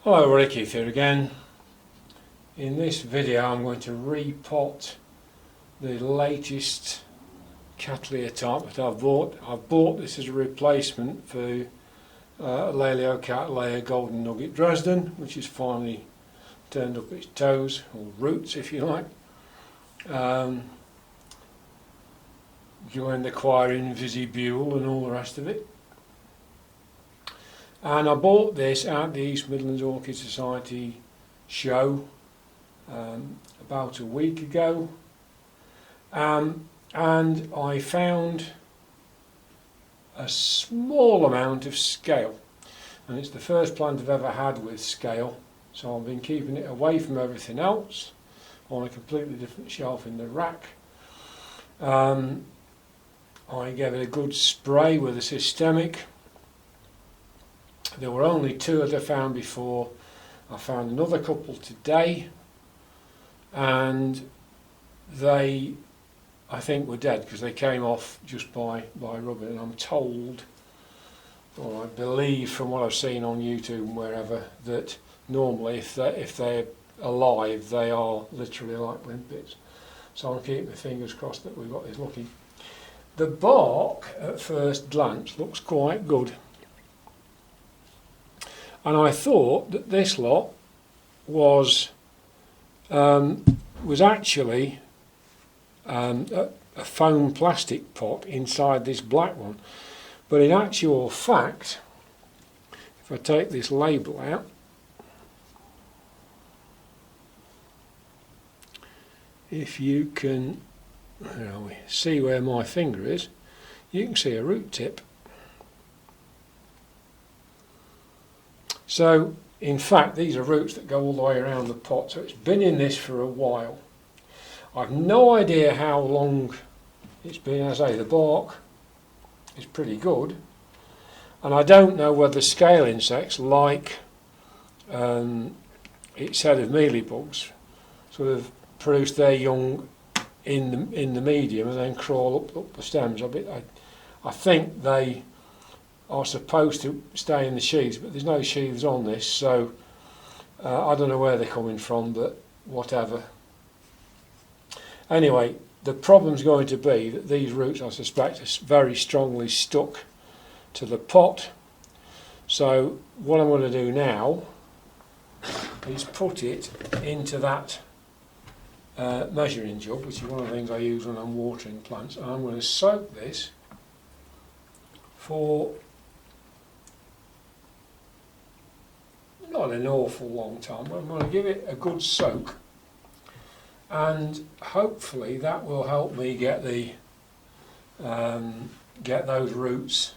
Hello, Ricky here again. In this video I'm going to repot the latest Enanthleya type that I've bought. I've bought this as a replacement for Enanthleya Golden Nugget Dresden, which has finally turned up its toes, or roots if you like. Joined the choir in Visibule and all the rest of it. And I bought this at the East Midlands Orchid Society show about a week ago, and I found a small amount of scale, and it's the first plant I've ever had with scale, so I've been keeping it away from everything else on a completely different shelf in the rack. I gave it a good spray with a systemic. There were only two that I found before. I found another couple today, and they, I think, were dead because they came off just by rubbing. And I'm told, or I believe from what I've seen on YouTube and wherever, that normally if they're alive, they are literally like limpets. So I'm keeping my fingers crossed that we've got this lucky. The bark, at first glance, looks quite good. And I thought that this lot was actually a foam plastic pot inside this black one. But in actual fact, if I take this label out, if you can see where my finger is, you can see a root tip. So, in fact, these are roots that go all the way around the pot, so it's been in this for a while. I've no idea how long it's been. As I say, the bark is pretty good, and I don't know whether scale insects, like it said of mealy bugs, sort of produce their young in the medium and then crawl up the stems. I think they are supposed to stay in the sheaths, but there's no sheaths on this, so I don't know where they're coming from, but whatever. Anyway, the problem's going to be that these roots, I suspect, are very strongly stuck to the pot. So what I'm going to do now is put it into that measuring jug, which is one of the things I use when I'm watering plants, and I'm going to soak this for not an awful long time, but I'm going to give it a good soak, and hopefully that will help me get those roots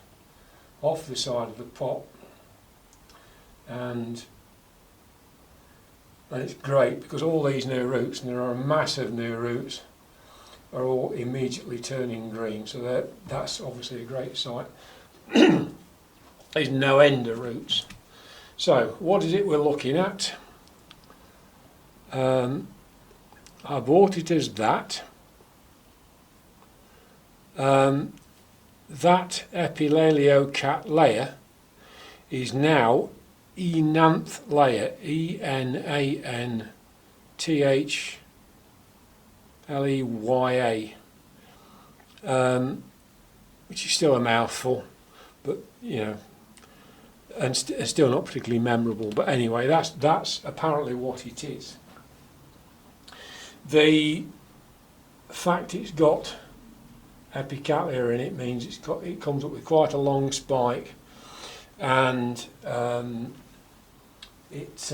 off the side of the pot, and it's great because all these new roots, and there are massive new roots, are all immediately turning green, so that's obviously a great sight. There's no end of roots. So, what is it we're looking at? I bought it as that. That Enanthleya is now Enanthleya, Enanthleya, which is still a mouthful, but and still not particularly memorable. But anyway, that's apparently what it is. The fact it's got Enanthleya in it means it comes up with quite a long spike, and it's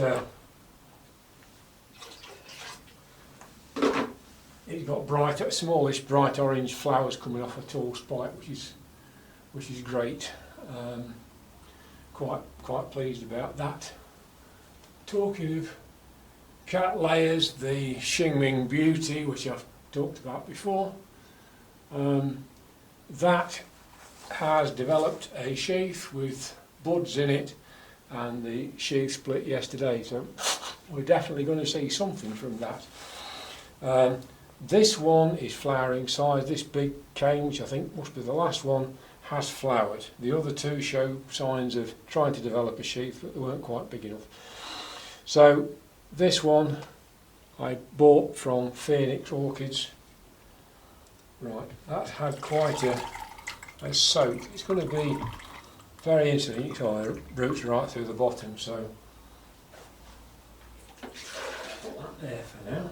got smallish bright orange flowers coming off a tall spike, which is great. Quite pleased about that. Talking of Cattleyas, the Xingming Beauty, which I've talked about before, that has developed a sheath with buds in it, and the sheath split yesterday, so we're definitely going to see something from that. This one is flowering size. This big cane, which I think must be the last one, has flowered. The other two show signs of trying to develop a sheath, but they weren't quite big enough. So this one I bought from Phoenix Orchids. Right, that's had quite a soak. It's going to be very interesting. Oh, the roots right through the bottom, so put that there for now.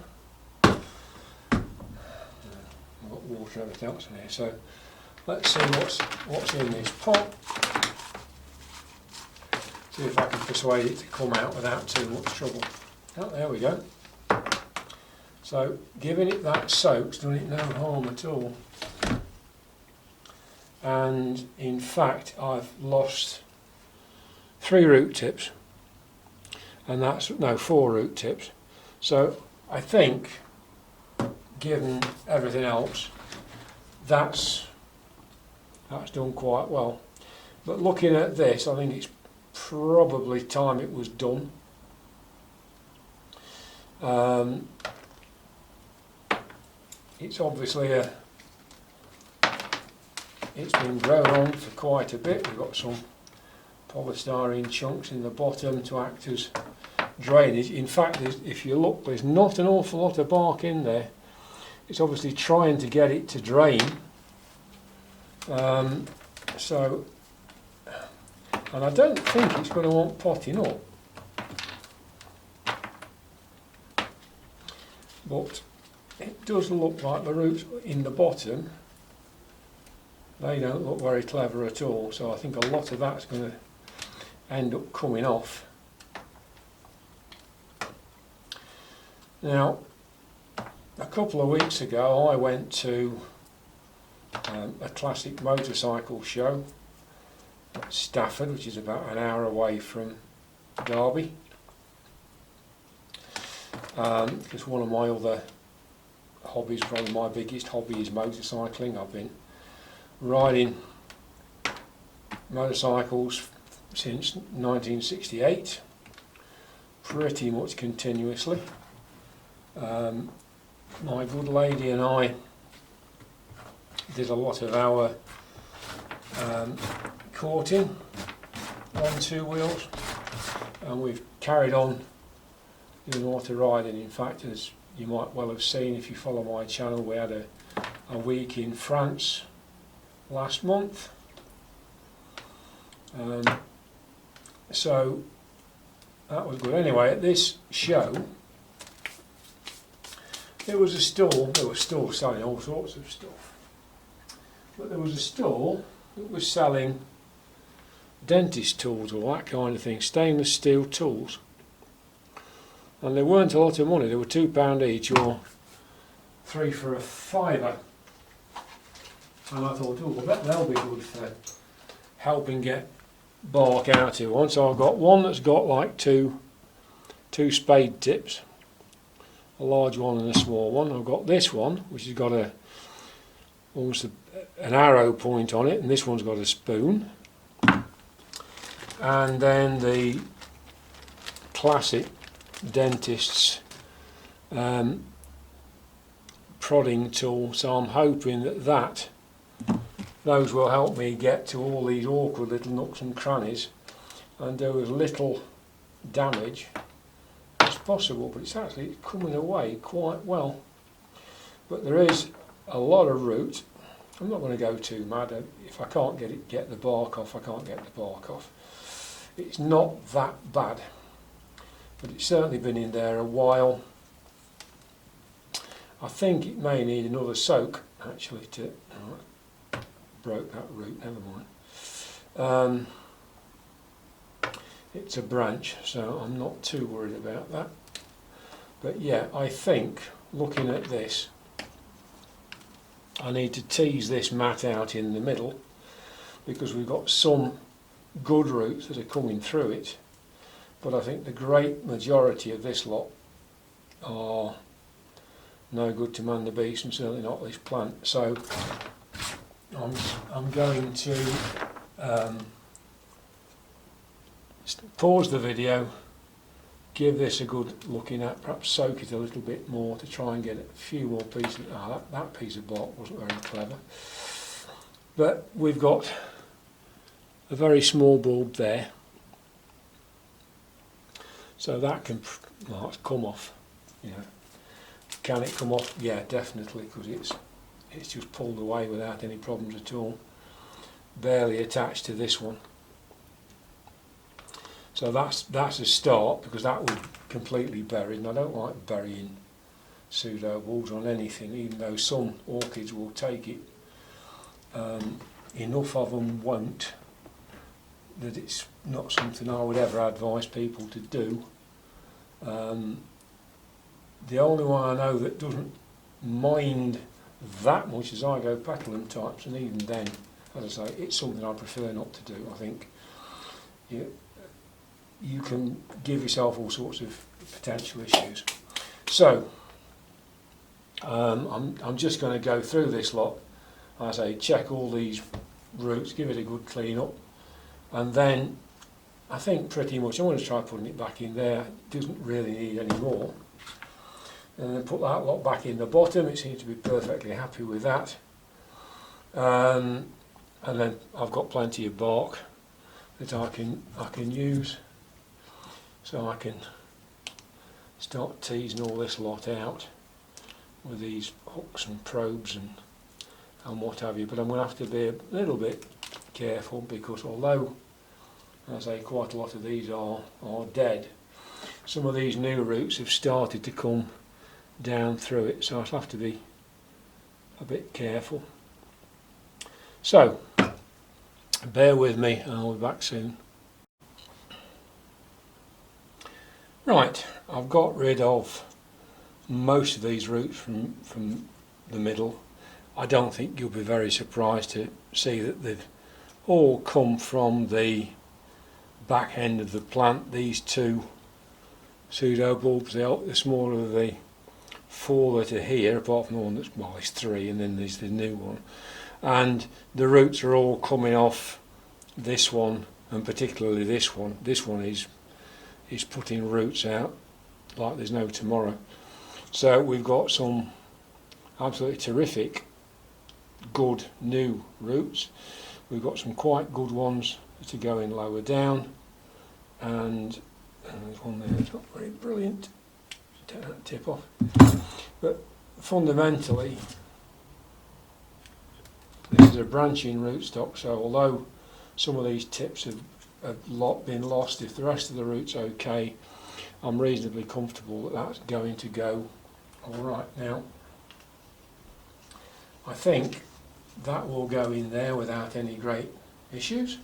I've got water, everything else in here, so let's see what's in this pot. See if I can persuade it to come out without too much trouble. Oh, there we go. So giving it that soak's done it no harm at all. And in fact I've lost 3 root tips, and that's, no, 4 root tips. So I think, given everything else, that's done quite well. But looking at this, I think it's probably time it was done. It's obviously it's been grown on for quite a bit. We've got some polystyrene chunks in the bottom to act as drainage. In fact, if you look, there's not an awful lot of bark in there. It's obviously trying to get it to drain. So, and I don't think it's going to want potting up. But it does look like the roots in the bottom, they don't look very clever at all, so I think a lot of that's going to end up coming off. Now, a couple of weeks ago I went to a classic motorcycle show at Stafford, which is about an hour away from Derby, because one of my other hobbies, probably my biggest hobby, is motorcycling. I've been riding motorcycles since 1968, pretty much continuously. My good lady and I did a lot of our courting on 2 wheels, and we've carried on doing a lot of riding. In fact, as you might well have seen if you follow my channel, we had a week in France last month. So that was good. Anyway, at this show, there was a stall. They were still selling all sorts of stuff, but there was a stall that was selling dentist tools, all that kind of thing, stainless steel tools. And they weren't a lot of money. They were £2 each, or 3 for a fiver. And I thought, oh, I bet they'll be good for helping get bark out of one. So I've got one that's got like two spade tips, a large one and a small one. I've got this one, which has got almost an arrow point on it, and this one's got a spoon. And then the classic dentist's prodding tool. So I'm hoping that those will help me get to all these awkward little nooks and crannies and do as little damage as possible. But it's actually coming away quite well. But there is a lot of root. I'm not going to go too mad. If I can't get the bark off, I can't get the bark off. It's not that bad, but it's certainly been in there a while. I think it may need another soak actually to... Oh, broke that root, never mind. It's a branch, so I'm not too worried about that. But yeah, I think, looking at this, I need to tease this mat out in the middle, because we've got some good roots that are coming through it, but I think the great majority of this lot are no good to man the beast, and certainly not this plant. So I'm going to pause the video, give this a good looking at, perhaps soak it a little bit more to try and get a few more pieces. That piece of bark wasn't very clever, but we've got a very small bulb there. So that can, well, it's come off, you know. Can it come off? Yeah, definitely, because it's just pulled away without any problems at all. Barely attached to this one. So that's a start, because that would completely bury, and I don't like burying pseudo bulbs on anything, even though some orchids will take it. Enough of them won't, that it's not something I would ever advise people to do. The only one I know that doesn't mind that much is Zygopetalum types, and even then, as I say, it's something I prefer not to do. I think you can give yourself all sorts of potential issues. So I'm just going to go through this lot. I say check all these roots, give it a good clean up, and then I think pretty much I'm going to try putting it back in there. It doesn't really need any more. And then put that lot back in the bottom. It seems to be perfectly happy with that. And then I've got plenty of bark that I can use, so I can start teasing all this lot out with these hooks and probes and what have you. But I'm going to have to be a little bit careful, because although, as I say, quite a lot of these are dead, some of these new roots have started to come down through it, so I'll have to be a bit careful. So bear with me and I'll be back soon. Right, I've got rid of most of these roots from the middle. I don't think you'll be very surprised to see that they've all come from the back end of the plant. These two pseudo bulbs, the smaller of the four that are here, apart from the one that's, well, there's three, and then there's the new one, and the roots are all coming off this one, and particularly this one. This one is putting roots out like there's no tomorrow. So we've got some absolutely terrific good new roots. We've got some quite good ones that are going lower down, and there's one there that's not very brilliant. Take that tip off. But fundamentally, this is a branching rootstock, so although some of these tips have been lost, if the rest of the root's okay, I'm reasonably comfortable that that's going to go all right. Now, I think that will go in there without any great issues.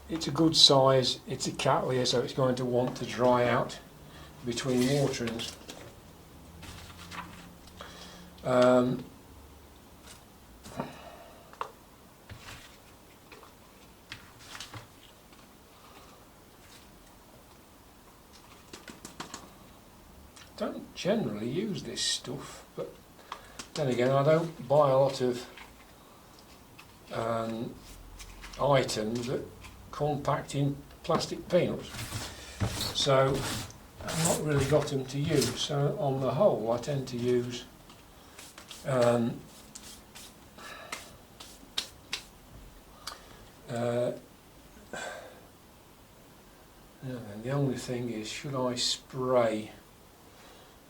It's a good size, it's a cattleya, so it's going to want to dry out between waterings. Don't generally use this stuff, but then again, I don't buy a lot of items that come packed in plastic peanuts, so I've not really got them to use. So on the whole, I tend to use the only thing is, should I spray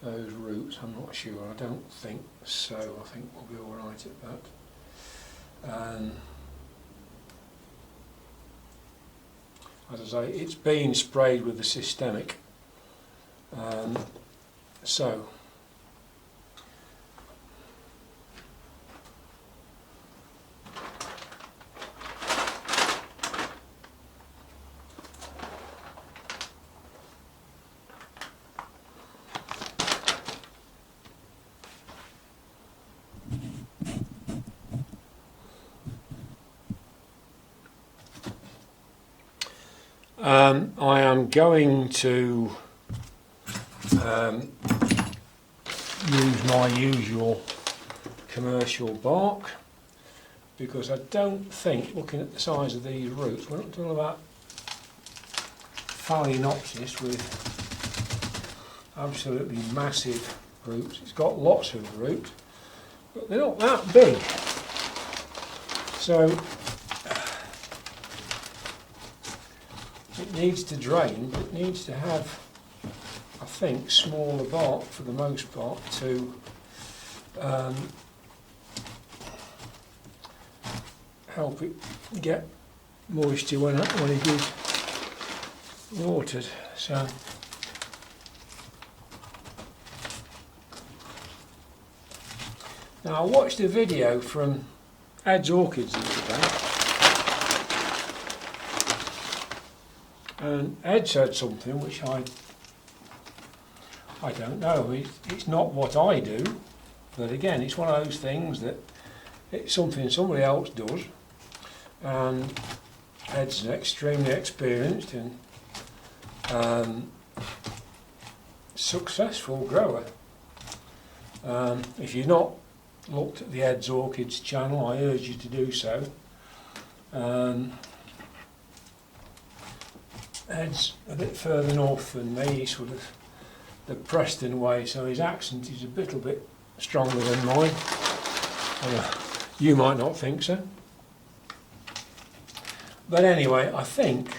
those roots? I'm not sure. I don't think so. I think we'll be all right at that. As I say, it's been sprayed with the systemic. So I am going to use my usual commercial bark, because I don't think, looking at the size of these roots, we're not talking about Phalaenopsis with absolutely massive roots. It's got lots of roots, but they're not that big. it needs to drain, but it needs to have, I think, smaller bark for the most part to help it get moisture when it is watered. So now I watched a video from Ed's Orchids the other day, and Ed said something which I don't know. It's not what I do, but again, it's one of those things that it's something somebody else does, and Ed's extremely experienced and successful grower. If you've not looked at the Ed's Orchids channel, I urge you to do so. Ed's a bit further north than me, he's sort of the Preston way, so his accent is a little bit stronger than mine. You might not think so. But anyway, I think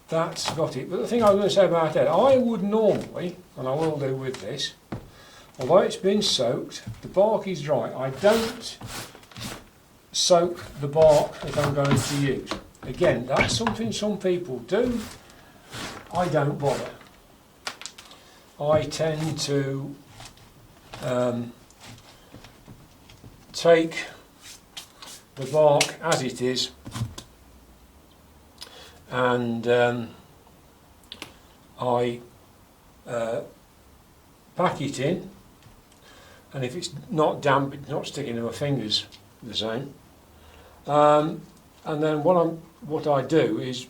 that's got it. But the thing I was going to say about Ed, I would normally, and I will do with this, although it's been soaked, the bark is dry. I don't soak the bark that I'm going to use. Again, that's something some people do. I don't bother. I tend to take the bark as it is and I pack it in, and if it's not damp, it's not sticking to my fingers the same. And then what I do is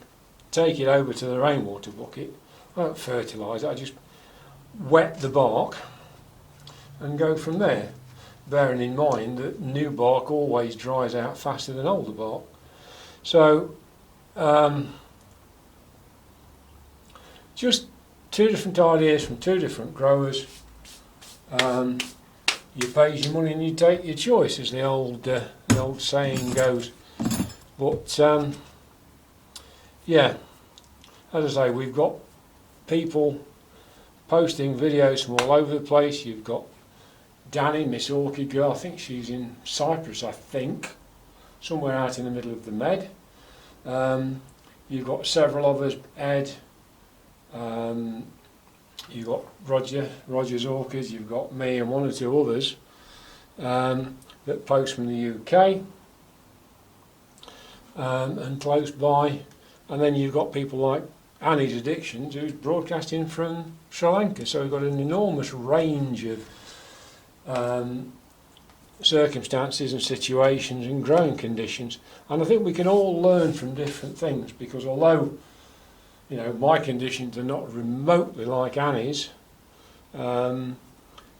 take it over to the rainwater bucket. I don't fertilise it, I just wet the bark and go from there, bearing in mind that new bark always dries out faster than older bark. So just two different ideas from two different growers. You pay your money and you take your choice, as the old saying goes. But yeah, as I say, we've got people posting videos from all over the place. You've got Danny, Miss Orchid Girl, I think she's in Cyprus, I think, somewhere out in the middle of the Med. You've got several of us, Ed, you've got Roger's Orchids, you've got me and one or two others that post from the UK and close by, and then you've got people like Annie's Addictions, who's broadcasting from Sri Lanka. So we've got an enormous range of circumstances and situations and growing conditions, and I think we can all learn from different things, because although my conditions are not remotely like Annie's,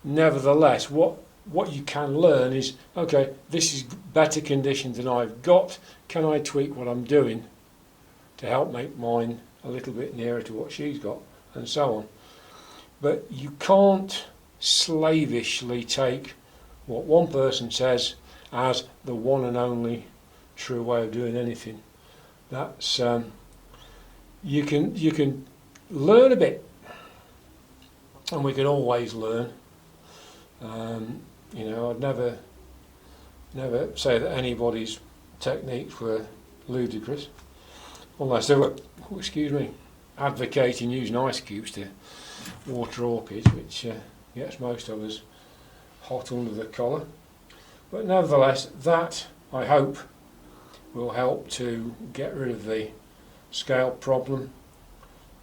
nevertheless what you can learn is, okay, this is better conditions than I've got, can I tweak what I'm doing to help make mine a little bit nearer to what she's got, and so on. But you can't slavishly take what one person says as the one and only true way of doing anything. That's you can learn a bit, and we can always learn. I'd never say that anybody's techniques were ludicrous, unless they were, advocating using ice cubes to water orchids, which gets most of us hot under the collar. But nevertheless, that I hope will help to get rid of the scale problem.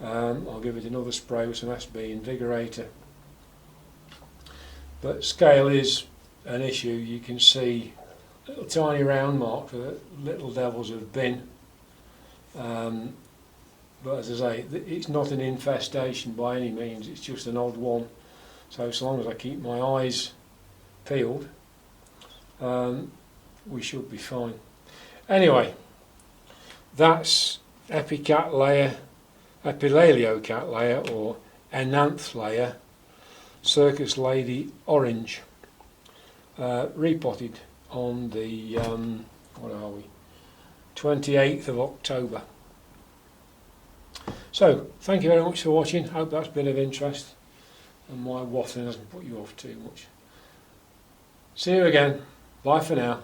I'll give it another spray with some SB Invigorator. But scale is an issue. You can see little tiny round marks where the little devils have been. But as I say, it's not an infestation by any means, it's just an odd one. So long as I keep my eyes peeled, we should be fine. Anyway, that's Epilaleocattleya or Enanthleya Circus Lady Orange, repotted on the 28th of October. So, thank you very much for watching. Hope that's been of interest and my waffling hasn't put you off too much. See you again. Bye for now.